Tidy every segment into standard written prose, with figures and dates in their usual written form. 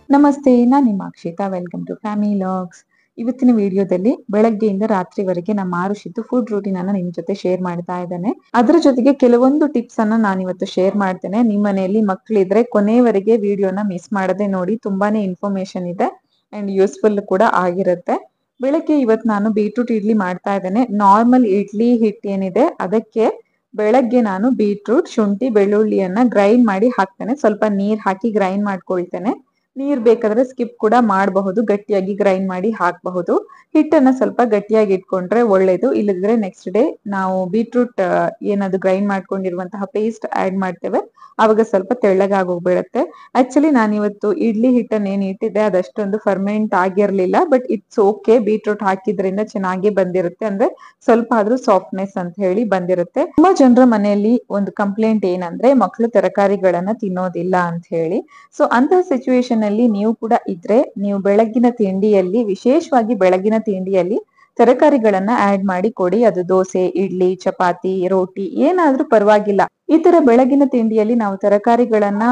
ನಮಸ್ತೆ, ನಾನು ನಿಮ್ಮ Akshita. Welcome to family logs. ಇವತ್ತಿನ ವಿಡಿಯೋದಲ್ಲಿ ಬೆಳಗ್ಗೆಯಿಂದ ರಾತ್ರಿವರೆಗೆ ನಮ್ಮ ಆರುಷಿದ್ದು ಫುಡ್ ರೂಟೀನ್ ಅನ್ನ ನಿಮ್ ಜೊತೆ ಶೇರ್ ಮಾಡ್ತಾ ಇದ್ದೇನೆ. ಅದರ ಜೊತೆಗೆ ಕೆಲವೊಂದು ಟಿಪ್ಸ್ ಅನ್ನ ನಾನು ಇವತ್ತು ಶೇರ್ ಮಾಡ್ತೇನೆ. ನಿಮ್ಮ ಮನೆಯಲ್ಲಿ ಮಕ್ಕಳಿದ್ರೆ ಕೊನೆಯವರೆಗೆ ವಿಡಿಯೋನ ಮಿಸ್ ಮಾಡದೆ ನೋಡಿ. ತುಂಬಾನೇ ಇನ್ಫಾರ್ಮೇಶನ್ ಇದೆ ಅಂಡ್ ಯೂಸ್ಫುಲ್ ಕೂಡ ಆಗಿರುತ್ತೆ. ಬೆಳಗ್ಗೆ ಇವತ್ತು ನಾನು ಬೀಟ್ರೂಟ್ ಇಡ್ಲಿ ಮಾಡ್ತಾ ಇದ್ದೇನೆ. ನಾರ್ಮಲ್ ಇಡ್ಲಿ ಹಿಟ್ಟು ಏನಿದೆ ಅದಕ್ಕೆ ಬೆಳಗ್ಗೆ ನಾನು ಬೀಟ್ರೂಟ್, ಶುಂಠಿ, ಬೆಳ್ಳುಳ್ಳಿಯನ್ನ ಗ್ರೈಂಡ್ ಮಾಡಿ ಹಾಕ್ತೇನೆ. ಸ್ವಲ್ಪ ನೀರ್ ಹಾಕಿ ಗ್ರೈಂಡ್ ಮಾಡ್ಕೊಳ್ತೇನೆ. ನೀರ್ ಬೇಕಾದ್ರೆ ಸ್ಕಿಪ್ ಕೂಡ ಮಾಡಬಹುದು, ಗಟ್ಟಿಯಾಗಿ ಗ್ರೈಂಡ್ ಮಾಡಿ ಹಾಕಬಹುದು. ಹಿಟ್ಟನ್ನ ಸ್ವಲ್ಪ ಗಟ್ಟಿಯಾಗಿ ಇಟ್ಕೊಂಡ್ರೆ ಒಳ್ಳೇದು. ಇಲ್ಲದಿದ್ರೆ ನೆಕ್ಸ್ಟ್ ಡೇ ನಾವು ಬೀಟ್ರೂಟ್ ಏನದು ಗ್ರೈಂಡ್ ಮಾಡ್ಕೊಂಡಿರುವಂತಹ ಪೇಸ್ಟ್ ಆಡ್ ಮಾಡ್ತೇವೆ, ಅವಾಗ ಸ್ವಲ್ಪ ತೆಳ್ಳಗಾಗೋಗ್ಬಿಡುತ್ತೆ. ಆಕ್ಚುಲಿ ನಾನು ಇವತ್ತು ಇಡ್ಲಿ ಹಿಟ್ಟನ್ನ ಏನ್ ಇಟ್ಟಿದ್ದೆ ಅದಷ್ಟೊಂದು ಫರ್ಮೆಂಟ್ ಆಗಿರ್ಲಿಲ್ಲ, ಬಟ್ ಇಟ್ಸ್ ಓಕೆ. ಬೀಟ್ರೂಟ್ ಹಾಕಿದ್ರಿಂದ ಚೆನ್ನಾಗಿ ಬಂದಿರುತ್ತೆ, ಅಂದ್ರೆ ಸ್ವಲ್ಪ ಆದ್ರೂ ಸಾಫ್ಟ್ನೆಸ್ ಅಂತ ಹೇಳಿ ಬಂದಿರುತ್ತೆ. ತುಂಬಾ ಜನರ ಮನೆಯಲ್ಲಿ ಒಂದು ಕಂಪ್ಲೇಂಟ್ ಏನಂದ್ರೆ ಮಕ್ಕಳು ತರಕಾರಿಗಳನ್ನ ತಿನ್ನೋದಿಲ್ಲ ಅಂತ ಹೇಳಿ. ಸೊ ಅಂತಹ ಸಿಚುವೇಶನ್ ಅಲ್ಲಿ ನೀವು ಕೂಡ ಇದ್ರೆ ನೀವು ಬೆಳಗ್ಗಿನ ತಿಂಡಿಯಲ್ಲಿ, ವಿಶೇಷವಾಗಿ ಬೆಳಗಿನ ತಿಂಡಿಯಲ್ಲಿ ತರಕಾರಿಗಳನ್ನ ಆಡ್ ಮಾಡಿ ಕೊಡಿ. ಅದು ದೋಸೆ, ಇಡ್ಲಿ, ಚಪಾತಿ, ರೋಟಿ ಏನಾದ್ರೂ ಪರವಾಗಿಲ್ಲ. ಈ ತರ ಬೆಳಗಿನ ತಿಂಡಿಯಲ್ಲಿ ನಾವು ತರಕಾರಿಗಳನ್ನ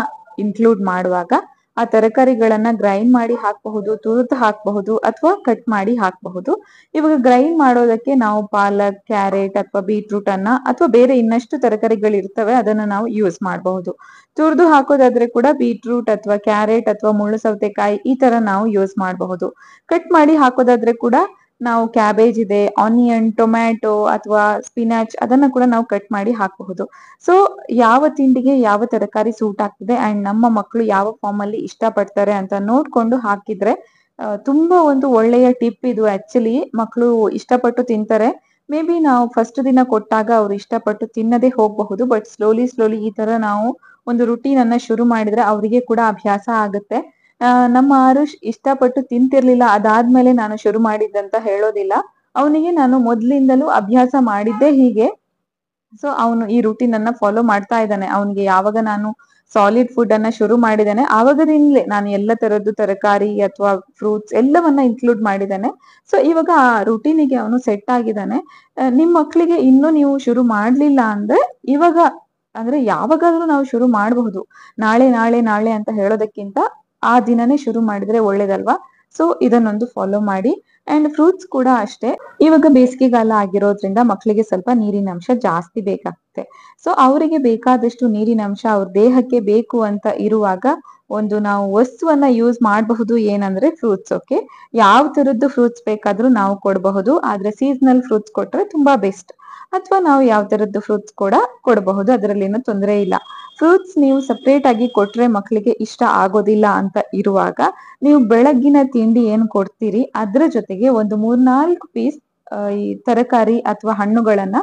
ಇನ್ಕ್ಲೂಡ್ ಮಾಡುವಾಗ ಆ ತರಕಾರಿಗಳನ್ನ ಗ್ರೈಂಡ್ ಮಾಡಿ ಹಾಕಬಹುದು, ತುರಿದು ಹಾಕಬಹುದು ಅಥವಾ ಕಟ್ ಮಾಡಿ ಹಾಕಬಹುದು. ಇವಾಗ ಗ್ರೈಂಡ್ ಮಾಡೋದಕ್ಕೆ ನಾವು ಪಾಲಕ್, ಕ್ಯಾರೆಟ್ ಅಥವಾ ಬೀಟ್ರೂಟ್ ಅನ್ನ ಅಥವಾ ಬೇರೆ ಇನ್ನಷ್ಟು ತರಕಾರಿಗಳು ಇರ್ತವೆ ಅದನ್ನ ನಾವು ಯೂಸ್ ಮಾಡಬಹುದು. ತುರಿದು ಹಾಕೋದಾದ್ರೆ ಕೂಡ ಬೀಟ್ರೂಟ್ ಅಥವಾ ಕ್ಯಾರೆಟ್ ಅಥವಾ ಮುಳ್ಳು ಸೌತೆಕಾಯಿ ಈ ತರ ನಾವು ಯೂಸ್ ಮಾಡಬಹುದು. ಕಟ್ ಮಾಡಿ ಹಾಕೋದಾದ್ರೆ ಕೂಡ ನಾವು ಕ್ಯಾಬೇಜ್ ಇದೆ, ಆನಿಯನ್, ಟೊಮ್ಯಾಟೊ ಅಥವಾ ಸ್ಪಿನಾಚ್ ಅದನ್ನ ಕೂಡ ನಾವು ಕಟ್ ಮಾಡಿ ಹಾಕಬಹುದು. ಸೊ ಯಾವ ತಿಂಡಿಗೆ ಯಾವ ತರಕಾರಿ ಸೂಟ್ ಆಗ್ತದೆ ಅಂಡ್ ನಮ್ಮ ಮಕ್ಕಳು ಯಾವ ಫಾರ್ಮ್ ಅಲ್ಲಿ ಇಷ್ಟ ಪಡ್ತಾರೆ ಅಂತ ನೋಡ್ಕೊಂಡು ಹಾಕಿದ್ರೆ ತುಂಬಾ ಒಂದು ಒಳ್ಳೆಯ ಟಿಪ್ ಇದು. ಆಕ್ಚುಲಿ ಮಕ್ಕಳು ಇಷ್ಟಪಟ್ಟು ತಿಂತಾರೆ. ಮೇ ಬಿ ನಾವು ಫಸ್ಟ್ ದಿನ ಕೊಟ್ಟಾಗ ಅವ್ರು ಇಷ್ಟಪಟ್ಟು ತಿನ್ನದೇ ಹೋಗಬಹುದು, ಬಟ್ ಸ್ಲೋಲಿ ಈ ತರ ನಾವು ಒಂದು ರುಟೀನ್ ಅನ್ನ ಶುರು ಮಾಡಿದ್ರೆ ಅವರಿಗೆ ಕೂಡ ಅಭ್ಯಾಸ ಆಗುತ್ತೆ. ನಮ್ಮ ಆರುಷ್ ಇಷ್ಟಪಟ್ಟು ತಿಂತಿರ್ಲಿಲ್ಲ, ಅದಾದ್ಮೇಲೆ ನಾನು ಶುರು ಮಾಡಿದ್ದಂತ ಹೇಳೋದಿಲ್ಲ. ಅವನಿಗೆ ನಾನು ಮೊದ್ಲಿಂದಲೂ ಅಭ್ಯಾಸ ಮಾಡಿದ್ದೆ ಹೀಗೆ. ಸೊ ಅವನು ಈ ರೂಟೀನ್ ಅನ್ನ ಫಾಲೋ ಮಾಡ್ತಾ ಇದ್ದಾನೆ. ಅವನಿಗೆ ಯಾವಾಗ ನಾನು ಸಾಲಿಡ್ ಫುಡ್ ಅನ್ನ ಶುರು ಮಾಡಿದ್ದೇನೆ ಆವಾಗದಿಂದಲೇ ನಾನು ಎಲ್ಲ ತರದ್ದು ತರಕಾರಿ ಅಥವಾ ಫ್ರೂಟ್ಸ್ ಎಲ್ಲವನ್ನ ಇನ್ಕ್ಲೂಡ್ ಮಾಡಿದ್ದೇನೆ. ಸೊ ಇವಾಗ ಆ ರುಟೀನಿಗೆ ಅವನು ಸೆಟ್ ಆಗಿದ್ದಾನೆ. ನಿಮ್ ಮಕ್ಳಿಗೆ ಇನ್ನೂ ನೀವು ಶುರು ಮಾಡ್ಲಿಲ್ಲ ಅಂದ್ರೆ ಇವಾಗ, ಅಂದ್ರೆ ಯಾವಾಗಾದ್ರೂ ನಾವು ಶುರು ಮಾಡಬಹುದು. ನಾಳೆ ನಾಳೆ ನಾಳೆ ಅಂತ ಹೇಳೋದಕ್ಕಿಂತ ಆ ದಿನನೇ ಶುರು ಮಾಡಿದ್ರೆ ಒಳ್ಳೇದಲ್ವಾ. ಸೊ ಇದನ್ನೊಂದು ಫಾಲೋ ಮಾಡಿ. ಅಂಡ್ ಫ್ರೂಟ್ಸ್ ಕೂಡ ಅಷ್ಟೇ. ಇವಾಗ ಬೇಸಿಗೆಗಾಲ ಆಗಿರೋದ್ರಿಂದ ಮಕ್ಕಳಿಗೆ ಸ್ವಲ್ಪ ನೀರಿನ ಅಂಶ ಜಾಸ್ತಿ ಬೇಕಾಗುತ್ತೆ. ಸೊ ಅವರಿಗೆ ಬೇಕಾದಷ್ಟು ನೀರಿನ ಅಂಶ ಅವ್ರ ದೇಹಕ್ಕೆ ಬೇಕು ಅಂತ ಇರುವಾಗ ಒಂದು ನಾವು ವಸ್ತುವನ್ನ ಯೂಸ್ ಮಾಡಬಹುದು, ಏನಂದ್ರೆ ಫ್ರೂಟ್ಸ್. ಓಕೆ, ಯಾವ ತರದ್ದು ಫ್ರೂಟ್ಸ್ ಬೇಕಾದ್ರೂ ನಾವು ಕೊಡಬಹುದು, ಆದ್ರೆ ಸೀಸನಲ್ ಫ್ರೂಟ್ಸ್ ಕೊಟ್ರೆ ತುಂಬಾ ಬೆಸ್ಟ್. ಅಥವಾ ನಾವು ಯಾವ ತರದ್ದು ಫ್ರೂಟ್ಸ್ ಕೂಡ ಕೊಡಬಹುದು, ಅದರಲ್ಲಿ ಏನೂ ತೊಂದರೆ ಇಲ್ಲ. ಫ್ರೂಟ್ಸ್ ನೀವು ಸಪ್ರೇಟ್ ಆಗಿ ಕೊಟ್ರೆ ಮಕ್ಕಳಿಗೆ ಇಷ್ಟ ಆಗೋದಿಲ್ಲ ಅಂತ ಇರುವಾಗ ನೀವು ಬೆಳಗ್ಗಿನ ತಿಂಡಿ ಏನ್ ಕೊಡ್ತೀರಿ ಅದ್ರ ಜೊತೆಗೆ ಒಂದು 3-4 ಪೀಸ್ ಈ ತರಕಾರಿ ಅಥವಾ ಹಣ್ಣುಗಳನ್ನ,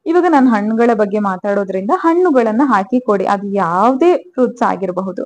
ಇವಾಗ ನಾನು ಹಣ್ಣುಗಳ ಬಗ್ಗೆ ಮಾತಾಡೋದ್ರಿಂದ ಹಣ್ಣುಗಳನ್ನ ಹಾಕಿ ಕೊಡಿ, ಅದು ಯಾವುದೇ ಫ್ರೂಟ್ಸ್ ಆಗಿರಬಹುದು.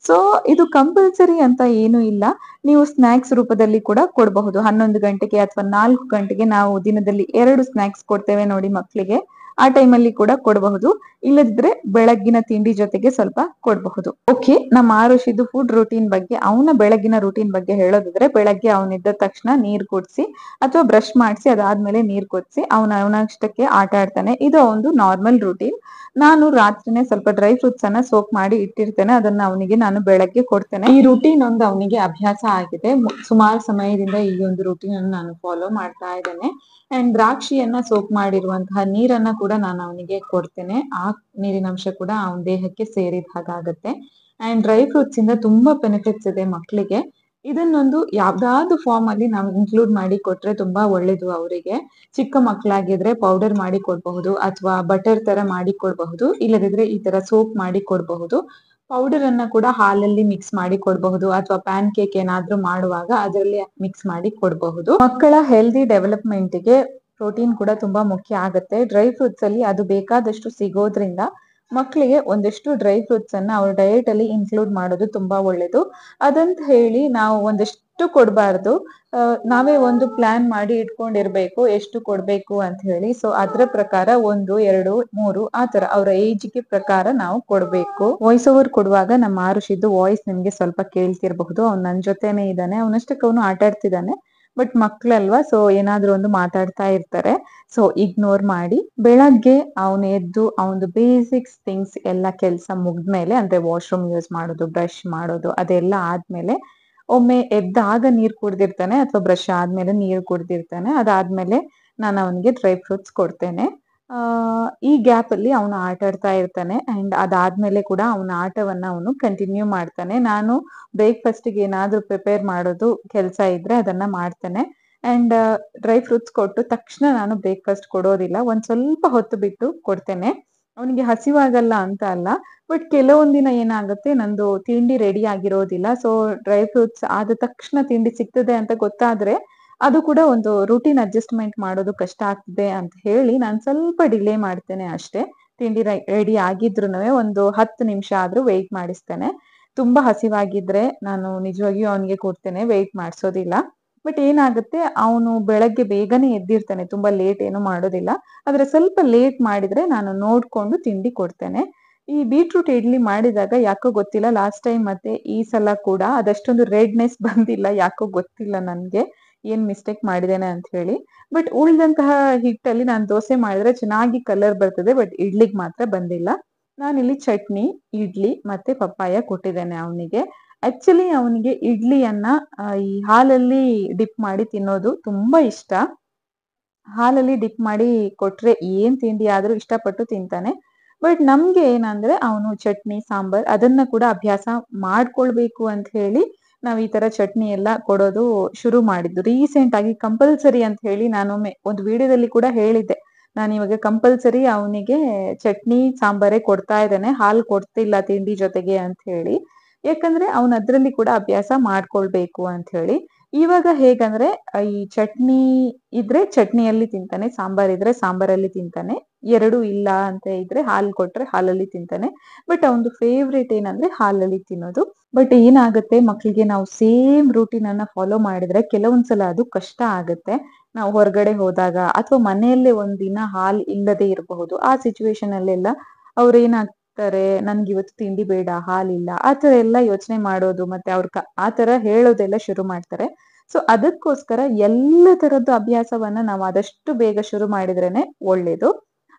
ಸೊ ಇದು ಕಂಪಲ್ಸರಿ ಅಂತ ಏನು ಇಲ್ಲ, ನೀವು ಸ್ನಾಕ್ಸ್ ರೂಪದಲ್ಲಿ ಕೂಡ ಕೊಡಬಹುದು. 11 ಗಂಟೆಗೆ ಅಥವಾ 4 ಗಂಟೆಗೆ ನಾವು ದಿನದಲ್ಲಿ 2 ಸ್ನಾಕ್ಸ್ ಕೊಡ್ತೇವೆ ನೋಡಿ ಮಕ್ಕಳಿಗೆ, ಆ ಟೈಮಲ್ಲಿ ಕೂಡ ಕೊಡಬಹುದು. ಇಲ್ಲದಿದ್ರೆ ಬೆಳಗ್ಗಿನ ತಿಂಡಿ ಜೊತೆಗೆ ಸ್ವಲ್ಪ ಕೊಡಬಹುದು. ಓಕೆ, ನಮ್ಮ ಆರುಷಿದ್ದು ಫುಡ್ ರೂಟೀನ್ ಬಗ್ಗೆ, ಅವನ ಬೆಳಗ್ಗಿನ ರೂಟೀನ್ ಬಗ್ಗೆ ಹೇಳೋದಿದ್ರೆ ಬೆಳಗ್ಗೆ ಅವನಿದ್ದ ತಕ್ಷಣ ನೀರ್ ಕುಡ್ಸಿ ಅಥವಾ ಬ್ರಷ್ ಮಾಡಿಸಿ ಅದಾದ್ಮೇಲೆ ನೀರ್ ಕುದಿಸಿ ಅವನಷ್ಟಕ್ಕೆ ಆಟ ಆಡ್ತಾನೆ. ಇದು ಒಂದು ನಾರ್ಮಲ್ ರೂಟೀನ್. ನಾನು ರಾತ್ರಿನೇ ಸ್ವಲ್ಪ ಡ್ರೈ ಫ್ರೂಟ್ಸ್ ಅನ್ನ ಸೋಕ್ ಮಾಡಿ ಇಟ್ಟಿರ್ತೇನೆ, ಅದನ್ನ ಅವನಿಗೆ ನಾನು ಬೆಳಗ್ಗೆ ಕೊಡ್ತೇನೆ. ಈ ರೂಟೀನ್ ಒಂದು ಅವನಿಗೆ ಅಭ್ಯಾಸ ಆಗಿದೆ. ಸುಮಾರು ಸಮಯದಿಂದ ಈ ಒಂದು ರೂಟೀನ್ ಅನ್ನು ನಾನು ಫಾಲೋ ಮಾಡ್ತಾ ಇದ್ದೇನೆ. ಅಂಡ್ ದ್ರಾಕ್ಷಿಯನ್ನ ಸೋಕ್ ಮಾಡಿರುವಂತಹ ನೀರನ್ನ ಕೂಡ ನಾನು ಅವನಿಗೆ ಕೊಡ್ತೇನೆ. ಆ ನೀರಿನ ಅಂಶ ಕೂಡ ಅವನ ದೇಹಕ್ಕೆ ಸೇರಿದ ಹಾಗಾಗತ್ತೆ. ಅಂಡ್ ಡ್ರೈ ಫ್ರೂಟ್ಸ್ ಇಂದ ತುಂಬಾ ಬೆನಿಫಿಟ್ಸ್ ಇದೆ ಮಕ್ಕಳಿಗೆ. ಇದನ್ನೊಂದು ಯಾವ್ದಾದ್ರು ಫಾರ್ಮ್ ಅಲ್ಲಿ ನಾವು ಇನ್ಕ್ಲೂಡ್ ಮಾಡಿ ಕೊಟ್ರೆ ತುಂಬಾ ಒಳ್ಳೇದು ಅವರಿಗೆ. ಚಿಕ್ಕ ಮಕ್ಕಳಾಗಿದ್ರೆ ಪೌಡರ್ ಮಾಡಿ ಕೊಡಬಹುದು ಅಥವಾ ಬಟರ್ ತರ ಮಾಡಿ ಕೊಡಬಹುದು, ಇಲ್ಲದಿದ್ರೆ ಈ ತರ ಸೋಪ್ ಮಾಡಿ ಕೊಡಬಹುದು. ಪೌಡರ್ ಅನ್ನ ಕೂಡ ಹಾಲಲ್ಲಿ ಮಿಕ್ಸ್ ಮಾಡಿ ಕೊಡಬಹುದು ಅಥವಾ ಪ್ಯಾನ್ ಕೇಕ್ ಏನಾದ್ರೂ ಮಾಡುವಾಗ ಅದರಲ್ಲಿ ಮಿಕ್ಸ್ ಮಾಡಿ ಕೊಡಬಹುದು. ಮಕ್ಕಳ ಹೆಲ್ದಿ ಡೆವಲಪ್ಮೆಂಟ್ ಗೆ ಪ್ರೋಟೀನ್ ಕೂಡ ತುಂಬಾ ಮುಖ್ಯ ಆಗುತ್ತೆ. ಡ್ರೈ ಫ್ರೂಟ್ಸ್ ಅಲ್ಲಿ ಅದು ಬೇಕಾದಷ್ಟು ಸಿಗೋದ್ರಿಂದ ಮಕ್ಕಳಿಗೆ ಒಂದಷ್ಟು ಡ್ರೈ ಫ್ರೂಟ್ಸ್ ಅನ್ನ ಅವ್ರ ಡಯಟ್ ಅಲ್ಲಿ ಇನ್ಕ್ಲೂಡ್ ಮಾಡೋದು ತುಂಬಾ ಒಳ್ಳೇದು. ಅದಂತ ಹೇಳಿ ನಾವು ಒಂದಷ್ಟು ಕೊಡಬಾರ್ದು. ನಾವೇ ಒಂದು ಪ್ಲಾನ್ ಮಾಡಿ ಇಟ್ಕೊಂಡಿರ್ಬೇಕು ಎಷ್ಟು ಕೊಡ್ಬೇಕು ಅಂತ ಹೇಳಿ. ಸೊ ಅದ್ರ ಪ್ರಕಾರ 1, 2, 3 ಆ ತರ ಅವ್ರ ಏಜ್ ಗೆ ಪ್ರಕಾರ ನಾವು ಕೊಡ್ಬೇಕು. ವಾಯ್ಸ್ ಓವರ್ ಕೊಡುವಾಗ ನಮ್ಮ ಆರುಷಿದ್ದು ವಾಯ್ಸ್ ನಿಮ್ಗೆ ಸ್ವಲ್ಪ ಕೇಳ್ತಿರ್ಬಹುದು. ಅವ್ನು ನನ್ ಜೊತೆನೆ ಇದ್ದಾನೆ, ಅವನಷ್ಟಕ್ಕೆ ಅವನು ಆಟ ಆಡ್ತಿದ್ದಾನೆ. ಬಟ್ ಮಕ್ಳಲ್ವಾ, ಸೊ ಏನಾದ್ರೂ ಒಂದು ಮಾತಾಡ್ತಾ ಇರ್ತಾರೆ. ಸೊ ಇಗ್ನೋರ್ ಮಾಡಿ. ಬೆಳಗ್ಗೆ ಅವನು ಎದ್ದು ಅವನದು ಬೇಸಿಕ್ಸ್ ಥಿಂಗ್ಸ್ ಎಲ್ಲ ಕೆಲಸ ಮುಗ್ದ್ಮೇಲೆ, ಅಂದ್ರೆ ವಾಶ್ರೂಮ್ ಯೂಸ್ ಮಾಡೋದು, ಬ್ರಷ್ ಮಾಡೋದು ಅದೆಲ್ಲ ಆದ್ಮೇಲೆ ಒಮ್ಮೆ ಎದ್ದಾಗ ನೀರ್ ಕುಡ್ದಿರ್ತಾನೆ ಅಥವಾ ಬ್ರಷ್ ಆದ್ಮೇಲೆ ನೀರು ಕುಡ್ದಿರ್ತಾನೆ. ಅದಾದ್ಮೇಲೆ ನಾನು ಅವನಿಗೆ ಡ್ರೈ ಫ್ರೂಟ್ಸ್ ಕೊಡ್ತೇನೆ. ಈ ಗ್ಯಾಪ್ ಅಲ್ಲಿ ಅವನು ಆಟ ಆಡ್ತಾ ಇರ್ತಾನೆ ಅಂಡ್ ಅದಾದ್ಮೇಲೆ ಕೂಡ ಅವನ ಆಟವನ್ನ ಅವನು ಕಂಟಿನ್ಯೂ ಮಾಡ್ತಾನೆ. ನಾನು ಬ್ರೇಕ್‌ಫಾಸ್ಟ್‌ಗೆ ಏನಾದ್ರೂ ಪ್ರಿಪೇರ್ ಮಾಡೋದು ಕೆಲ್ಸ ಇದ್ರೆ ಅದನ್ನ ಮಾಡ್ತೇನೆ. ಅಂಡ್ ಡ್ರೈ ಫ್ರೂಟ್ಸ್ ಕೊಟ್ಟು ತಕ್ಷಣ ನಾನು ಬ್ರೇಕ್‌ಫಾಸ್ಟ್ ಕೊಡೋದಿಲ್ಲ. ಒಂದ್ ಸ್ವಲ್ಪ ಹೊತ್ತು ಬಿಟ್ಟು ಕೊಡ್ತೇನೆ. ಅವನಿಗೆ ಹಸಿವಾಗಲ್ಲ ಅಂತ ಅಲ್ಲ. ಬಟ್ ಕೆಲವೊಂದ್ ದಿನ ಏನಾಗುತ್ತೆ ನಂದು ತಿಂಡಿ ರೆಡಿ ಆಗಿರೋದಿಲ್ಲ. ಸೊ ಡ್ರೈ ಫ್ರೂಟ್ಸ್ ಆದ ತಕ್ಷಣ ತಿಂಡಿ ಸಿಗ್ತದೆ ಅಂತ ಗೊತ್ತಾದ್ರೆ ಅದು ಕೂಡ ಒಂದು ರೂಟೀನ್ ಅಡ್ಜಸ್ಟ್‌ಮೆಂಟ್ ಮಾಡೋದು ಕಷ್ಟ ಆಗ್ತದೆ ಅಂತ ಹೇಳಿ ನಾನ್ ಸ್ವಲ್ಪ ಡಿಲೇ ಮಾಡ್ತೇನೆ ಅಷ್ಟೇ. ತಿಂಡಿ ರೆಡಿ ಆಗಿದ್ರುನುವೆ ಒಂದು 10 ನಿಮಿಷ ಆದ್ರೂ ವೇಟ್ ಮಾಡಿಸ್ತೇನೆ. ತುಂಬಾ ಹಸಿವಾಗಿದ್ರೆ ನಾನು ನಿಜವಾಗಿಯೂ ಅವನಿಗೆ ಕೊಡ್ತೇನೆ, ವೇಟ್ ಮಾಡ್ಸೋದಿಲ್ಲ. ಬಟ್ ಏನಾಗುತ್ತೆ ಅವನು ಬೆಳಗ್ಗೆ ಬೇಗನೆ ಎದ್ದಿರ್ತಾನೆ, ತುಂಬಾ ಲೇಟ್ ಏನು ಮಾಡೋದಿಲ್ಲ. ಆದ್ರೆ ಸ್ವಲ್ಪ ಲೇಟ್ ಮಾಡಿದ್ರೆ ನಾನು ನೋಡ್ಕೊಂಡು ತಿಂಡಿ ಕೊಡ್ತೇನೆ. ಈ ಬೀಟ್ರೂಟ್ ಇಡ್ಲಿ ಮಾಡಿದಾಗ ಯಾಕೋ ಗೊತ್ತಿಲ್ಲ ಲಾಸ್ಟ್ ಟೈಮ್ ಮತ್ತೆ ಈ ಸಲ ಕೂಡ ಅದಷ್ಟೊಂದು ರೆಡ್‌ನೆಸ್ ಬಂದಿಲ್ಲ. ಯಾಕೋ ಗೊತ್ತಿಲ್ಲ ನನ್ಗೆ ಏನ್ ಮಿಸ್ಟೇಕ್ ಮಾಡಿದ್ದೇನೆ ಅಂತ ಹೇಳಿ. ಬಟ್ ಉಳಿದಂತಹ ಹಿಟ್ಟಲ್ಲಿ ನಾನು ದೋಸೆ ಮಾಡಿದ್ರೆ ಚೆನ್ನಾಗಿ ಕಲರ್ ಬರ್ತದೆ. ಬಟ್ ಇಡ್ಲಿಗ್ ಮಾತ್ರ ಬಂದಿಲ್ಲ. ನಾನಿಲ್ಲಿ ಚಟ್ನಿ, ಇಡ್ಲಿ ಮತ್ತೆ ಪಪ್ಪಾಯ ಕೊಟ್ಟಿದ್ದೇನೆ ಅವನಿಗೆ. ಆಕ್ಚುಲಿ ಅವನಿಗೆ ಇಡ್ಲಿಯನ್ನ ಈ ಹಾಲಲ್ಲಿ ಡಿಪ್ ಮಾಡಿ ತಿನ್ನೋದು ತುಂಬಾ ಇಷ್ಟ. ಹಾಲಲ್ಲಿ ಡಿಪ್ ಮಾಡಿ ಕೊಟ್ರೆ ಏನ್ ತಿಂಡಿ ಆದ್ರೂ ಇಷ್ಟಪಟ್ಟು ತಿಂತಾನೆ. ಬಟ್ ನಮ್ಗೆ ಏನಂದ್ರೆ ಅವನು ಚಟ್ನಿ, ಸಾಂಬಾರ್ ಅದನ್ನ ಕೂಡ ಅಭ್ಯಾಸ ಮಾಡ್ಕೊಳ್ಬೇಕು ಅಂತ ಹೇಳಿ ನಾವ್ ಈ ತರ ಚಟ್ನಿ ಎಲ್ಲ ಕೊಡೋದು ಶುರು ಮಾಡಿದ್ದು. ರೀಸೆಂಟ್ ಆಗಿ ಕಂಪಲ್ಸರಿ ಅಂತ ಹೇಳಿ ನಾನೊಮ್ಮೆ ಒಂದು ವಿಡಿಯೋದಲ್ಲಿ ಕೂಡ ಹೇಳಿದ್ದೆ. ನಾನಿವಾಗ ಕಂಪಲ್ಸರಿ ಅವನಿಗೆ ಚಟ್ನಿ, ಸಾಂಬಾರೇ ಕೊಡ್ತಾ ಇದ್ದೇನೆ. ಹಾಲು ಕೊಡ್ತಿಲ್ಲ ತಿಂಡಿ ಜೊತೆಗೆ ಅಂತ ಹೇಳಿ. ಯಾಕಂದ್ರೆ ಅವನು ಅದ್ರಲ್ಲಿ ಕೂಡ ಅಭ್ಯಾಸ ಮಾಡ್ಕೊಳ್ಬೇಕು ಅಂತ ಹೇಳಿ. ಇವಾಗ ಹೇಗಂದ್ರೆ ಈ ಚಟ್ನಿ ಇದ್ರೆ ಚಟ್ನಿಯಲ್ಲಿ ತಿಂತಾನೆ, ಸಾಂಬಾರ್ ಇದ್ರೆ ಸಾಂಬಾರಲ್ಲಿ ತಿಂತಾನೆ. 2 ಇಲ್ಲ ಅಂತ ಇದ್ರೆ ಹಾಲು ಕೊಟ್ರೆ ಹಾಲಲ್ಲಿ ತಿಂತಾನೆ. ಬಟ್ ಅವನದು ಫೇವ್ರೇಟ್ ಏನಂದ್ರೆ ಹಾಲಲ್ಲಿ ತಿನ್ನೋದು. ಬಟ್ ಏನಾಗುತ್ತೆ ಮಕ್ಳಿಗೆ ನಾವು ಸೇಮ್ ರೂಟೀನ್ ಅನ್ನ ಫಾಲೋ ಮಾಡಿದ್ರೆ ಕೆಲವೊಂದ್ಸಲ ಅದು ಕಷ್ಟ ಆಗುತ್ತೆ. ನಾವು ಹೊರಗಡೆ ಹೋದಾಗ ಅಥವಾ ಮನೆಯಲ್ಲೇ ಒಂದಿನ ಹಾಲ್ ಇಲ್ಲದೆ ಇರಬಹುದು. ಆ ಸಿಚುವೇಶನ್ ಅಲ್ಲೆಲ್ಲ ಅವ್ರು ಏನಾಗ್ತಾರೆ, ನನ್ಗೆ ಇವತ್ತು ತಿಂಡಿ ಬೇಡ, ಹಾಲಿಲ್ಲ, ಆ ತರ ಎಲ್ಲ ಯೋಚನೆ ಮಾಡೋದು ಮತ್ತೆ ಆ ತರ ಹೇಳೋದೆಲ್ಲ ಶುರು ಮಾಡ್ತಾರೆ. ಸೊ ಅದಕ್ಕೋಸ್ಕರ ಎಲ್ಲ ತರದ್ದು ಅಭ್ಯಾಸವನ್ನ ನಾವು ಆದಷ್ಟು ಬೇಗ ಶುರು ಮಾಡಿದ್ರೇನೆ ಒಳ್ಳೇದು.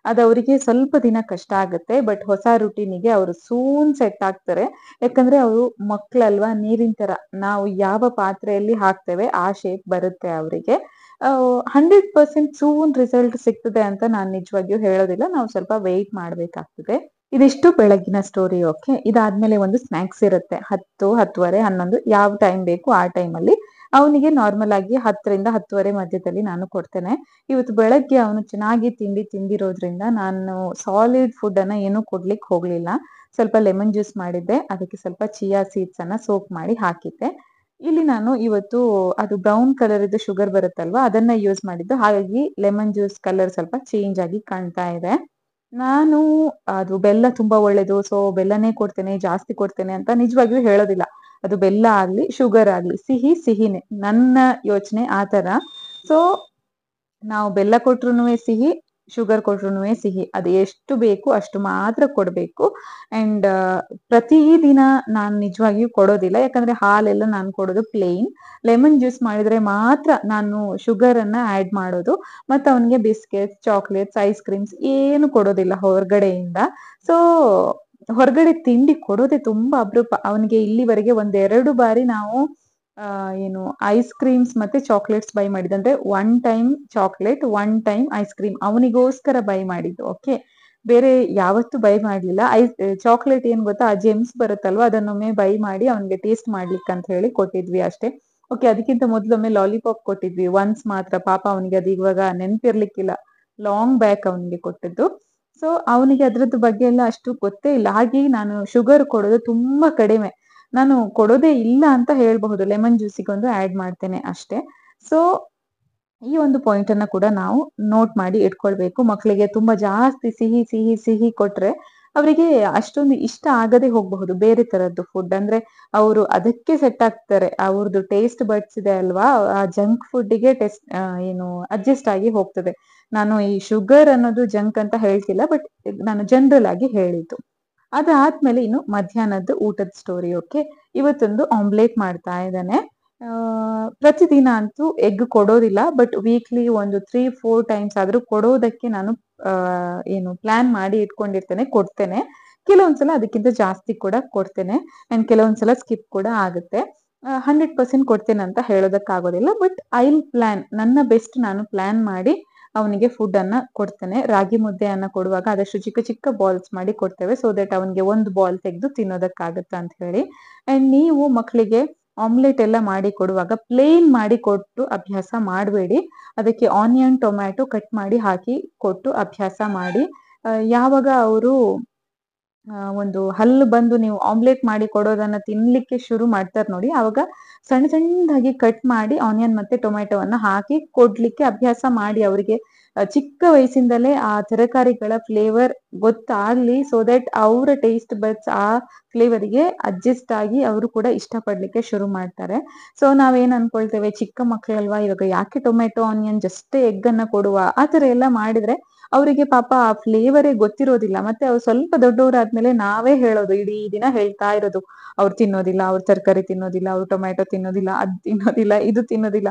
ಅದು ಅವರಿಗೆ ಸ್ವಲ್ಪ ದಿನ ಕಷ್ಟ ಆಗುತ್ತೆ. ಬಟ್ ಹೊಸ ರುಟೀನಿಗೆ ಅವರು ಸೂನ್ ಸೆಟ್ ಆಗ್ತಾರೆ. ಯಾಕಂದ್ರೆ ಅವರು ಮಕ್ಳಲ್ವಾ, ನೀರಿನ ತರ ನಾವು ಯಾವ ಪಾತ್ರೆಯಲ್ಲಿ ಹಾಕ್ತೇವೆ ಆ ಶೇಪ್ ಬರುತ್ತೆ ಅವರಿಗೆ. 100% ಸೂನ್ ರಿಸಲ್ಟ್ ಸಿಗ್ತದೆ ಅಂತ ನಾನ್ ನಿಜವಾಗಿಯೂ ಹೇಳೋದಿಲ್ಲ. ನಾವು ಸ್ವಲ್ಪ ವೇಟ್ ಮಾಡ್ಬೇಕಾಗ್ತದೆ. ಇದಿಷ್ಟು ಬೆಳಗ್ಗಿನ ಸ್ಟೋರಿ. ಓಕೆ, ಇದಾದ್ಮೇಲೆ ಒಂದು ಸ್ನಾಕ್ಸ್ ಇರುತ್ತೆ. 10, 10:30, 11 ಯಾವ ಟೈಮ್ ಬೇಕು ಆ ಟೈಮಲ್ಲಿ ಅವನಿಗೆ ನಾರ್ಮಲ್ ಆಗಿ 10ರಿಂದ 10:30 ಮಧ್ಯದಲ್ಲಿ ನಾನು ಕೊಡ್ತೇನೆ. ಇವತ್ತು ಬೆಳಗ್ಗೆ ಅವನು ಚೆನ್ನಾಗಿ ತಿಂಡಿ ತಿಂದಿರೋದ್ರಿಂದ ನಾನು ಸಾಲಿಡ್ ಫುಡ್ ಅನ್ನ ಏನು ಕೊಡ್ಲಿಕ್ಕೆ ಹೋಗ್ಲಿಲ್ಲ. ಸ್ವಲ್ಪ ಲೆಮನ್ ಜ್ಯೂಸ್ ಮಾಡಿದ್ದೆ, ಅದಕ್ಕೆ ಸ್ವಲ್ಪ ಚಿಯಾ ಸೀಡ್ಸ್ ಅನ್ನ ಸೋಕ್ ಮಾಡಿ ಹಾಕಿದ್ದೆ. ಇಲ್ಲಿ ನಾನು ಇವತ್ತು ಅದು ಬ್ರೌನ್ ಕಲರ್ ಇದ್ದು ಶುಗರ್ ಬರುತ್ತಲ್ವಾ ಅದನ್ನ ಯೂಸ್ ಮಾಡಿದ್ದು. ಹಾಗಾಗಿ ಲೆಮನ್ ಜ್ಯೂಸ್ ಕಲರ್ ಸ್ವಲ್ಪ ಚೇಂಜ್ ಆಗಿ ಕಾಣ್ತಾ ಇದೆ. ನಾನು ಅದು ಬೆಲ್ಲ ತುಂಬಾ ಒಳ್ಳೇದು, ಸೊ ಬೆಲ್ಲನೇ ಕೊಡ್ತೇನೆ, ಜಾಸ್ತಿ ಕೊಡ್ತೇನೆ ಅಂತ ನಿಜವಾಗಿಯೂ ಹೇಳೋದಿಲ್ಲ. ಅದು ಬೆಲ್ಲ ಆಗ್ಲಿ ಶುಗರ್ ಆಗ್ಲಿ ಸಿಹಿ ಸಿಹಿನೇ. ನನ್ನ ಯೋಚನೆ ಆ ತರ. ಸೊ ನಾವು ಬೆಲ್ಲ ಕೊಟ್ರುನುವೆ ಸಿಹಿ, ಶುಗರ್ ಕೊಟ್ರುನುವೆ ಸಿಹಿ. ಅದು ಎಷ್ಟು ಬೇಕು ಅಷ್ಟು ಮಾತ್ರ ಕೊಡ್ಬೇಕು. ಅಂಡ್ ಪ್ರತಿದಿನ ನಾನ್ ನಿಜವಾಗಿಯೂ ಕೊಡೋದಿಲ್ಲ. ಯಾಕಂದ್ರೆ ಹಾಲೆಲ್ಲ ನಾನು ಕೊಡೋದು ಪ್ಲೇನ್. ಲೆಮನ್ ಜ್ಯೂಸ್ ಮಾಡಿದ್ರೆ ಮಾತ್ರ ನಾನು ಶುಗರ್ ಅನ್ನ ಆಡ್ ಮಾಡೋದು. ಮತ್ತೆ ಅವನಿಗೆ ಬಿಸ್ಕೆಟ್ಸ್, ಚಾಕ್ಲೇಟ್ಸ್, ಐಸ್ ಕ್ರೀಮ್ಸ್ ಏನು ಕೊಡೋದಿಲ್ಲ ಹೊರಗಡೆಯಿಂದ. ಸೊ ಹೊರಗಡೆ ತಿಂಡಿ ಕೊಡೋದೇ ತುಂಬಾ ಅಪರೂಪ. ಅವನಿಗೆ ಇಲ್ಲಿವರೆಗೆ 1-2 ಬಾರಿ ನಾವು ಏನು ಐಸ್ ಕ್ರೀಮ್ಸ್ ಮತ್ತೆ ಚಾಕ್ಲೇಟ್ಸ್ ಬೈ ಮಾಡಿದ್ದು. ಅಂದ್ರೆ 1 time chocolate, 1 time ice cream ಅವನಿಗೋಸ್ಕರ ಬೈ ಮಾಡಿದ್ದು. ಓಕೆ, ಬೇರೆ ಯಾವತ್ತೂ ಬೈ ಮಾಡ್ಲಿಲ್ಲ. ಚಾಕ್ಲೇಟ್ ಏನ್ ಗೊತ್ತಾ, ಆ ಜೆಮ್ಸ್ ಬರುತ್ತಲ್ವಾ ಅದನ್ನೊಮ್ಮೆ ಬೈ ಮಾಡಿ ಅವನಿಗೆ ಟೇಸ್ಟ್ ಮಾಡ್ಲಿಕ್ಕೆ ಅಂತ ಹೇಳಿ ಕೊಟ್ಟಿದ್ವಿ ಅಷ್ಟೇ. ಓಕೆ, ಅದಕ್ಕಿಂತ ಮೊದ್ಲೊಮ್ಮೆ ಲಾಲಿಪಾಪ್ ಕೊಟ್ಟಿದ್ವಿ ಒನ್ಸ್ ಮಾತ್ರ. ಪಾಪ ಅವನಿಗೆ ಅದು ಇವಾಗ ನೆನ್ಪಿರ್ಲಿಕ್ಕಿಲ್ಲ. ಲಾಂಗ್ ಬ್ಯಾಕ್ ಅವನಿಗೆ ಕೊಟ್ಟಿದ್ದು. ಸೊ ಅವನಿಗೆ ಅದ್ರದ್ದು ಬಗ್ಗೆ ಎಲ್ಲ ಅಷ್ಟು ಗೊತ್ತೇ ಇಲ್ಲ. ಹಾಗಾಗಿ ನಾನು ಶುಗರ್ ಕೊಡೋದು ತುಂಬಾ ಕಡಿಮೆ. ನಾನು ಕೊಡೋದೇ ಇಲ್ಲ ಅಂತ ಹೇಳ್ಬಹುದು. ಲೆಮನ್ ಜ್ಯೂಸಿಗೆ ಒಂದು ಆಡ್ ಮಾಡ್ತೇನೆ ಅಷ್ಟೇ. ಸೊ ಈ ಒಂದು ಪಾಯಿಂಟ್ ಅನ್ನ ಕೂಡ ನಾವು ನೋಟ್ ಮಾಡಿ ಇಟ್ಕೊಳ್ಬೇಕು. ಮಕ್ಕಳಿಗೆ ತುಂಬಾ ಜಾಸ್ತಿ ಸಿಹಿ ಸಿಹಿ ಸಿಹಿ ಕೊಟ್ರೆ ಅವರಿಗೆ ಅಷ್ಟೊಂದು ಇಷ್ಟ ಆಗದೆ ಹೋಗಬಹುದು. ಬೇರೆ ತರದ್ದು ಫುಡ್ ಅಂದ್ರೆ ಅವರು ಅದಕ್ಕೆ ಸೆಟ್ ಆಗ್ತಾರೆ. ಅವ್ರದ್ದು ಟೇಸ್ಟ್ ಬಡ್ಸ್ ಇದೆ ಅಲ್ವಾ, ಆ ಜಂಕ್ ಫುಡ್ಗೆ ಏನು ಅಡ್ಜಸ್ಟ್ ಆಗಿ ಹೋಗ್ತದೆ. ನಾನು ಈ ಶುಗರ್ ಅನ್ನೋದು ಜಂಕ್ ಅಂತ ಹೇಳ್ತಿಲ್ಲ, ಬಟ್ ನಾನು ಜನರಲ್ ಆಗಿ ಹೇಳಿದ್ದು. ಅದಾದ್ಮೇಲೆ ಇನ್ನು ಮಧ್ಯಾಹ್ನದ್ದು ಊಟದ ಸ್ಟೋರಿ. ಓಕೆ, ಇವತ್ತೊಂದು ಆಮ್ಲೆಟ್ ಮಾಡ್ತಾ ಇದ್ದಾನೆ. ಪ್ರತಿದಿನ ಅಂತೂ ಎಗ್ ಕೊಡೋದಿಲ್ಲ. ಬಟ್ ವೀಕ್ಲಿ ಒಂದು 3-4 ಟೈಮ್ಸ್ ಆದ್ರೂ ಕೊಡೋದಕ್ಕೆ ನಾನು ಏನು ಪ್ಲಾನ್ ಮಾಡಿ ಇಟ್ಕೊಂಡಿರ್ತೇನೆ, ಕೊಡ್ತೇನೆ. ಕೆಲವೊಂದ್ಸಲ ಅದಕ್ಕಿಂತ ಜಾಸ್ತಿ ಕೂಡ ಕೊಡ್ತೇನೆ ಅಂಡ್ ಕೆಲವೊಂದ್ಸಲ ಸ್ಕಿಪ್ ಕೂಡ ಆಗುತ್ತೆ. 100% ಕೊಡ್ತೇನೆ ಅಂತ ಹೇಳೋದಕ್ಕಾಗೋದಿಲ್ಲ. ಬಟ್ ಐ ವಿಲ್ ಪ್ಲಾನ್, ನನ್ನ ಬೆಸ್ಟ್ ನಾನು ಪ್ಲಾನ್ ಮಾಡಿ ಅವನಿಗೆ ಫುಡ್ ಅನ್ನ ಕೊಡ್ತೇನೆ. ರಾಗಿ ಮುದ್ದೆಯನ್ನ ಕೊಡುವಾಗ ಆದಷ್ಟು ಚಿಕ್ಕ ಚಿಕ್ಕ ಬಾಲ್ಸ್ ಮಾಡಿ ಕೊಡ್ತೇವೆ. ಸೊ ದಟ್ ಅವನಿಗೆ ಒಂದು ಬಾಲ್ ತೆಗೆದು ತಿನ್ನೋದಕ್ಕಾಗತ್ತ ಅಂತ ಹೇಳಿ. ಅಂಡ್ ನೀವು ಮಕ್ಕಳಿಗೆ ಆಮ್ಲೆಟ್ ಎಲ್ಲ ಮಾಡಿ ಕೊಡುವಾಗ ಪ್ಲೇನ್ ಮಾಡಿ ಕೊಟ್ಟು ಅಭ್ಯಾಸ ಮಾಡಬೇಡಿ. ಅದಕ್ಕೆ ಆನಿಯನ್, ಟೊಮ್ಯಾಟೊ ಕಟ್ ಮಾಡಿ ಹಾಕಿ ಕೊಟ್ಟು ಅಭ್ಯಾಸ ಮಾಡಿ. ಯಾವಾಗ ಅವರು ಒಂದು ಹಲ್ಲು ಬಂದು ನೀವು ಆಮ್ಲೆಟ್ ಮಾಡಿ ಕೊಡೋದನ್ನ ತಿನ್ಲಿಕ್ಕೆ ಶುರು ಮಾಡ್ತಾರೆ ನೋಡಿ, ಆವಾಗ ಸಣ್ಣ ಸಣ್ಣದಾಗಿ ಕಟ್ ಮಾಡಿ ಆನಿಯನ್ ಮತ್ತೆ ಟೊಮ್ಯಾಟೊವನ್ನ ಹಾಕಿ ಕೊಡ್ಲಿಕ್ಕೆ ಅಭ್ಯಾಸ ಮಾಡಿ. ಅವರಿಗೆ ಚಿಕ್ಕ ವಯಸ್ಸಿಂದಲೇ ಆ ತರಕಾರಿಗಳ ಫ್ಲೇವರ್ ಗೊತ್ತಾಗ್ಲಿ, ಸೊ ದಟ್ ಅವರ ಟೇಸ್ಟ್ ಬಡ್ಸ್ ಆ ಫ್ಲೇವರ್ಗೆ ಅಡ್ಜಸ್ಟ್ ಆಗಿ ಅವರು ಕೂಡ ಇಷ್ಟಪಡ್ಲಿಕ್ಕೆ ಶುರು ಮಾಡ್ತಾರೆ. ಸೊ ನಾವೇನ್ ಅನ್ಕೊಳ್ತೇವೆ, ಚಿಕ್ಕ ಮಕ್ಕಳಲ್ವಾ, ಇವಾಗ ಯಾಕೆ ಟೊಮೆಟೊ ಆನಿಯನ್, ಜಸ್ಟ್ ಎಗ್ ಅನ್ನ ಕೊಡುವ, ಆ ತರ ಎಲ್ಲ ಮಾಡಿದ್ರೆ ಅವರಿಗೆ ಪಾಪ ಆ ಫ್ಲೇವರೇ ಗೊತ್ತಿರೋದಿಲ್ಲ. ಮತ್ತೆ ಅವ್ರು ಸ್ವಲ್ಪ ದೊಡ್ಡವರಾದ್ಮೇಲೆ ನಾವೇ ಹೇಳೋದು, ಇಡೀ ದಿನ ಹೇಳ್ತಾ ಇರೋದು, ಅವ್ರು ತಿನ್ನೋದಿಲ್ಲ, ಅವ್ರು ತರಕಾರಿ ತಿನ್ನೋದಿಲ್ಲ, ಅವ್ರು ಟೊಮ್ಯಾಟೊ ತಿನ್ನೋದಿಲ್ಲ, ಅದ್ ತಿನ್ನೋದಿಲ್ಲ, ಇದು ತಿನ್ನೋದಿಲ್ಲ.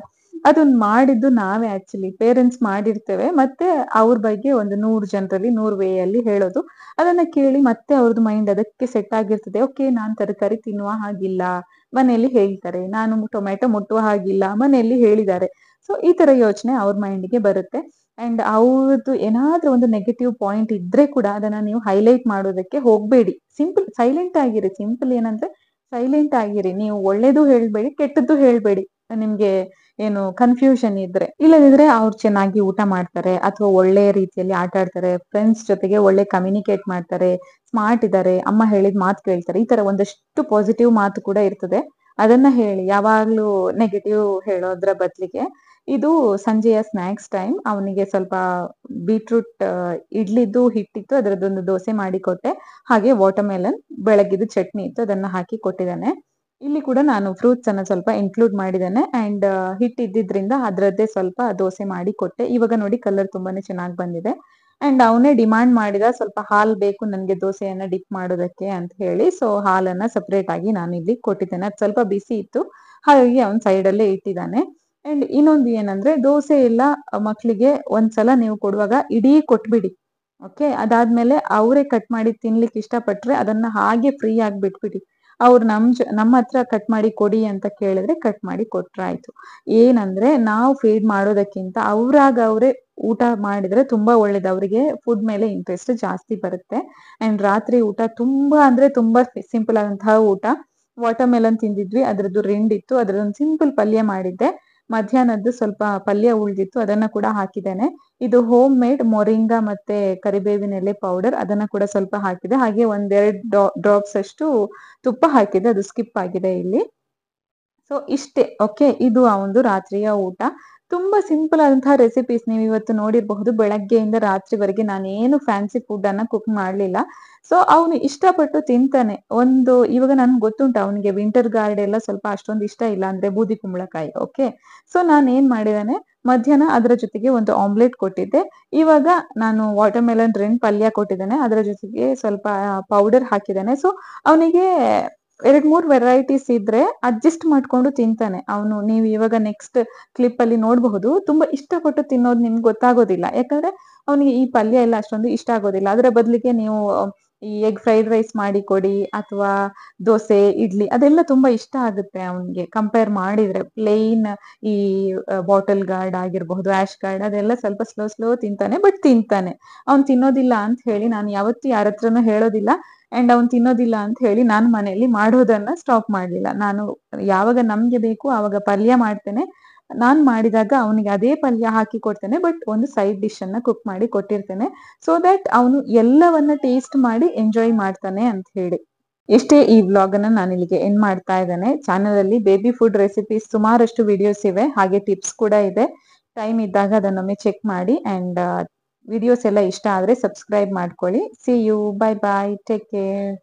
ಅದನ್ನ ಮಾಡಿದ್ದು ನಾವೇ, ಆಕ್ಚುಲಿ ಪೇರೆಂಟ್ಸ್ ಮಾಡಿರ್ತೇವೆ. ಮತ್ತೆ ಅವ್ರ ಬಗ್ಗೆ ಒಂದು 100 ಜನರಲ್ಲಿ 100 ವೇ ಅಲ್ಲಿ ಹೇಳೋದು. ಅದನ್ನ ಕೇಳಿ ಮತ್ತೆ ಅವ್ರದ್ದು ಮೈಂಡ್ ಅದಕ್ಕೆ ಸೆಟ್ ಆಗಿರ್ತದೆ. ಓಕೆ, ನಾನ್ ತರಕಾರಿ ತಿನ್ನುವ ಹಾಗಿಲ್ಲ, ಮನೆಯಲ್ಲಿ ಹೇಳ್ತಾರೆ. ನಾನು ಟೊಮ್ಯಾಟೊ ಮುಟ್ಟುವ ಹಾಗಿಲ್ಲ, ಮನೆಯಲ್ಲಿ ಹೇಳಿದ್ದಾರೆ. ಸೊ ಈ ತರ ಯೋಚನೆ ಅವ್ರ ಮೈಂಡ್ಗೆ ಬರುತ್ತೆ. ಅಂಡ್ ಅವ್ರದ್ದು ಏನಾದ್ರೂ ಒಂದು ನೆಗೆಟಿವ್ ಪಾಯಿಂಟ್ ಇದ್ರೆ ಕೂಡ ಅದನ್ನ ನೀವು ಹೈಲೈಟ್ ಮಾಡೋದಕ್ಕೆ ಹೋಗ್ಬೇಡಿ. ಸಿಂಪಲ್ ಸೈಲೆಂಟ್ ಆಗಿರಿ. ಸಿಂಪಲ್ ಏನಂದ್ರೆ ಸೈಲೆಂಟ್ ಆಗಿರಿ. ನೀವು ಒಳ್ಳೇದು ಹೇಳ್ಬೇಡಿ, ಕೆಟ್ಟದ್ದು ಹೇಳ್ಬೇಡಿ. ನಿಮ್ಗೆ ಏನು ಕನ್ಫ್ಯೂಷನ್ ಇದ್ರೆ, ಇಲ್ಲದಿದ್ರೆ ಅವ್ರು ಚೆನ್ನಾಗಿ ಊಟ ಮಾಡ್ತಾರೆ, ಅಥವಾ ಒಳ್ಳೆ ರೀತಿಯಲ್ಲಿ ಆಟ ಆಡ್ತಾರೆ, ಫ್ರೆಂಡ್ಸ್ ಜೊತೆಗೆ ಒಳ್ಳೆ ಕಮ್ಯುನಿಕೇಟ್ ಮಾಡ್ತಾರೆ, ಸ್ಮಾರ್ಟ್ ಇದ್ದಾರೆ, ಅಮ್ಮ ಹೇಳಿದ ಮಾತು ಕೇಳ್ತಾರೆ, ಈ ತರ ಒಂದಷ್ಟು ಪಾಸಿಟಿವ್ ಮಾತು ಕೂಡ ಇರ್ತದೆ. ಅದನ್ನ ಹೇಳಿ, ಯಾವಾಗ್ಲೂ ನೆಗೆಟಿವ್ ಹೇಳೋದ್ರ ಬದ್ಲಿಗೆ. ಇದು ಸಂಜೆಯ ಸ್ನಾಕ್ಸ್ ಟೈಮ್. ಅವನಿಗೆ ಸ್ವಲ್ಪ ಬೀಟ್ರೂಟ್ ಇಡ್ಲಿದ್ದು ಹಿಟ್ಟಿತ್ತು, ಅದರದ್ದೊಂದು ದೋಸೆ ಮಾಡಿ ಕೊಟ್ಟೆ. ಹಾಗೆ ವಾಟರ್ ಮೆಲನ್ ಬೆಳಗ್ಗಿದ್ದು ಚಟ್ನಿ ಇತ್ತು, ಅದನ್ನ ಹಾಕಿ ಕೊಟ್ಟಿದ್ದಾನೆ. ಇಲ್ಲಿ ಕೂಡ ನಾನು ಫ್ರೂಟ್ಸ್ ಅನ್ನ ಸ್ವಲ್ಪ ಇನ್ಕ್ಲೂಡ್ ಮಾಡಿದ್ದೇನೆ. ಅಂಡ್ ಹಿಟ್ಟಿದ್ದಿದ್ರಿಂದ ಅದರದ್ದೇ ಸ್ವಲ್ಪ ದೋಸೆ ಮಾಡಿ ಕೊಟ್ಟೆ. ಇವಾಗ ನೋಡಿ ಕಲರ್ ತುಂಬಾನೇ ಚೆನ್ನಾಗಿ ಬಂದಿದೆ. ಅಂಡ್ ಅವನೇ ಡಿಮಾಂಡ್ ಮಾಡಿದ, ಸ್ವಲ್ಪ ಹಾಲ್ ಬೇಕು ನನ್ಗೆ ದೋಸೆಯನ್ನ ಡಿಪ್ ಮಾಡೋದಕ್ಕೆ ಅಂತ ಹೇಳಿ. ಸೊ ಹಾಲನ್ನ ಸಪರೇಟ್ ಆಗಿ ನಾನು ಇಲ್ಲಿ ಕೊಟ್ಟಿದ್ದೇನೆ. ಅದು ಸ್ವಲ್ಪ ಬಿಸಿ ಇತ್ತು, ಹಾಗಾಗಿ ಅವನ್ ಸೈಡ್ ಅಲ್ಲೇ ಇಟ್ಟಿದ್ದಾನೆ. ಅಂಡ್ ಇನ್ನೊಂದು ಏನಂದ್ರೆ, ದೋಸೆ ಎಲ್ಲ ಮಕ್ಳಿಗೆ ಒಂದ್ಸಲ ನೀವು ಕೊಡುವಾಗ ಇಡೀ ಕೊಟ್ಬಿಡಿ. ಓಕೆ, ಅದಾದ್ಮೇಲೆ ಅವರೇ ಕಟ್ ಮಾಡಿ ತಿನ್ಲಿಕ್ಕೆ ಇಷ್ಟಪಟ್ರೆ ಅದನ್ನ ಹಾಗೆ ಫ್ರೀ ಆಗಿ ಬಿಟ್ಬಿಡಿ. ಅವ್ರು ನಮ್ಮ ಹತ್ರ ಕಟ್ ಮಾಡಿ ಕೊಡಿ ಅಂತ ಕೇಳಿದ್ರೆ ಕಟ್ ಮಾಡಿ ಕೊಟ್ರೆ ಆಯ್ತು. ಏನಂದ್ರೆ, ನಾವು ಫೀಡ್ ಮಾಡೋದಕ್ಕಿಂತ ಅವ್ರಾಗ ಅವರೇ ಊಟ ಮಾಡಿದ್ರೆ ತುಂಬಾ ಒಳ್ಳೇದು. ಅವರಿಗೆ ಫುಡ್ ಮೇಲೆ ಇಂಟ್ರೆಸ್ಟ್ ಜಾಸ್ತಿ ಬರುತ್ತೆ. ಅಂಡ್ ರಾತ್ರಿ ಊಟ ತುಂಬಾ ಅಂದ್ರೆ ತುಂಬಾ ಸಿಂಪಲ್ ಆದಂತಹ ಊಟ. ವಾಟರ್ ಮೆಲನ್ ತಿಂದಿದ್ವಿ, ಅದ್ರದ್ದು ರಿಂಡಿತ್ತು, ಅದ್ರದೊಂದು ಸಿಂಪಲ್ ಪಲ್ಯ ಮಾಡಿದ್ದೆ. ಮಧ್ಯಾಹ್ನದ್ದು ಸ್ವಲ್ಪ ಪಲ್ಯ ಉಳ್ದಿತ್ತು, ಅದನ್ನ ಕೂಡ ಹಾಕಿದ್ದೇನೆ. ಇದು ಹೋಮ್ ಮೇಡ್ ಮೊರಿಂಗಾ ಮತ್ತೆ ಕರಿಬೇವಿನ ಎಲೆ ಪೌಡರ್, ಅದನ್ನ ಕೂಡ ಸ್ವಲ್ಪ ಹಾಕಿದೆ. ಹಾಗೆ 1-2 ಡ್ರಾಪ್ಸ್ ಅಷ್ಟು ತುಪ್ಪ ಹಾಕಿದೆ, ಅದು ಸ್ಕಿಪ್ ಆಗಿದೆ ಇಲ್ಲಿ. ಸೊ ಇಷ್ಟೇ. ಓಕೆ, ಇದು ಆ ಒಂದು ರಾತ್ರಿಯ ಊಟ. ತುಂಬಾ ಸಿಂಪಲ್ ಆದಂತಹ ರೆಸಿಪೀಸ್ ನೀವು ಇವತ್ತು ನೋಡಿರಬಹುದು. ಬೆಳಗ್ಗೆಯಿಂದ ರಾತ್ರಿವರೆಗೆ ನಾನು ಏನು ಫ್ಯಾನ್ಸಿ ಫುಡ್ ಅನ್ನ ಕುಕ್ ಮಾಡ್ಲಿಲ್ಲ. ಸೊ ಅವನು ಇಷ್ಟಪಟ್ಟು ತಿಂತಾನೆ. ಇವಾಗ ನನ್ಗೆ ಗೊತ್ತುಂಟು ಅವನಿಗೆ ವಿಂಟರ್ ಗಾರ್ಡ್ ಎಲ್ಲ ಸ್ವಲ್ಪ ಅಷ್ಟೊಂದು ಇಷ್ಟ ಇಲ್ಲ, ಅಂದ್ರೆ ಬೂದಿ ಕುಂಬಳಕಾಯಿ. ಓಕೆ, ಸೊ ನಾನು ಏನ್ ಮಾಡಿದಾನೆ, ಮಧ್ಯಾಹ್ನ ಅದರ ಜೊತೆಗೆ ಒಂದು ಆಮ್ಲೆಟ್ ಕೊಟ್ಟಿದ್ದೆ. ಇವಾಗ ನಾನು ವಾಟರ್ ಮೆಲನ್ ರಿಂಡ್ ಪಲ್ಯ ಕೊಟ್ಟಿದ್ದೇನೆ, ಅದರ ಜೊತೆಗೆ ಸ್ವಲ್ಪ ಪೌಡರ್ ಹಾಕಿದ್ದೇನೆ. ಸೊ ಅವನಿಗೆ 2-3 ವೆರೈಟೀಸ್ ಇದ್ರೆ ಅಡ್ಜಸ್ಟ್ ಮಾಡ್ಕೊಂಡು ತಿಂತಾನೆ ಅವನು. ನೀವು ಇವಾಗ ನೆಕ್ಸ್ಟ್ ಕ್ಲಿಪ್ ಅಲ್ಲಿ ನೋಡಬಹುದು. ತುಂಬಾ ಇಷ್ಟಪಟ್ಟು ತಿನ್ನೋದು ನಿಮ್ಗೆ ಗೊತ್ತಾಗೋದಿಲ್ಲ, ಯಾಕಂದ್ರೆ ಅವನಿಗೆ ಈ ಪಲ್ಯ ಎಲ್ಲ ಅಷ್ಟೊಂದು ಇಷ್ಟ ಆಗೋದಿಲ್ಲ. ಅದರ ಬದಲಿಗೆ ನೀವು ಈ ಎಗ್ ಫ್ರೈಡ್ ರೈಸ್ ಮಾಡಿ ಕೊಡಿ, ಅಥವಾ ದೋಸೆ, ಇಡ್ಲಿ, ಅದೆಲ್ಲ ತುಂಬಾ ಇಷ್ಟ ಆಗುತ್ತೆ ಅವನಿಗೆ. ಕಂಪೇರ್ ಮಾಡಿದ್ರೆ ಪ್ಲೇನ್ ಈ ಬಾಟಲ್ ಗಾರ್ಡ್ ಆಗಿರಬಹುದು, ಆಶ್ ಗಾರ್ಡ್, ಅದೆಲ್ಲ ಸ್ವಲ್ಪ ಸ್ಲೋ ತಿಂತಾನೆ. ಬಟ್ ತಿಂತಾನೆ. ಅವ್ನು ತಿನ್ನೋದಿಲ್ಲ ಅಂತ ಹೇಳಿ ನಾನು ಯಾವತ್ತೂ ಯಾರ ಹತ್ರನೂ ಹೇಳೋದಿಲ್ಲ. ಅಂಡ್ ಅವ್ನು ತಿನ್ನೋದಿಲ್ಲ ಅಂತ ಹೇಳಿ ನಾನು ಮನೆಯಲ್ಲಿ ಮಾಡೋದನ್ನ ಸ್ಟಾಪ್ ಮಾಡ್ಲಿಲ್ಲ. ನಾನು ಯಾವಾಗ ನಮ್ಗೆ ಬೇಕು ಆವಾಗ ಪಲ್ಯ ಮಾಡ್ತೇನೆ. ನಾನ್ ಮಾಡಿದಾಗ ಅವನಿಗೆ ಅದೇ ಪಲ್ಯ ಹಾಕಿ ಕೊಡ್ತೇನೆ, ಬಟ್ ಒಂದು ಸೈಡ್ ಡಿಶ್ ಅನ್ನ ಕುಕ್ ಮಾಡಿ ಕೊಟ್ಟಿರ್ತೇನೆ. ಸೊ ದಟ್ ಅವನು ಎಲ್ಲವನ್ನ ಟೇಸ್ಟ್ ಮಾಡಿ ಎಂಜಾಯ್ ಮಾಡ್ತಾನೆ ಅಂತ ಹೇಳಿ. ಇಷ್ಟೇ ಈ ವ್ಲಾಗ್ ಅನ್ನ ನಾನು ಇಲ್ಲಿಗೆ ಎಂಡ್ ಮಾಡ್ತಾ ಇದ್ದೇನೆ. ಚಾನಲ್ ಅಲ್ಲಿ ಬೇಬಿ ಫುಡ್ ರೆಸಿಪೀಸ್ ಸುಮಾರಷ್ಟು ವಿಡಿಯೋಸ್ ಇವೆ, ಹಾಗೆ ಟಿಪ್ಸ್ ಕೂಡ ಇದೆ. ಟೈಮ್ ಇದ್ದಾಗ ಅದನ್ನೊಮ್ಮೆ ಚೆಕ್ ಮಾಡಿ. ಅಂಡ್ ವಿಡಿಯೋಸ್ ಎಲ್ಲ ಇಷ್ಟ ಆದ್ರೆ ಸಬ್ಸ್ಕ್ರೈಬ್ ಮಾಡ್ಕೊಳ್ಳಿ. See you, bye bye, take care.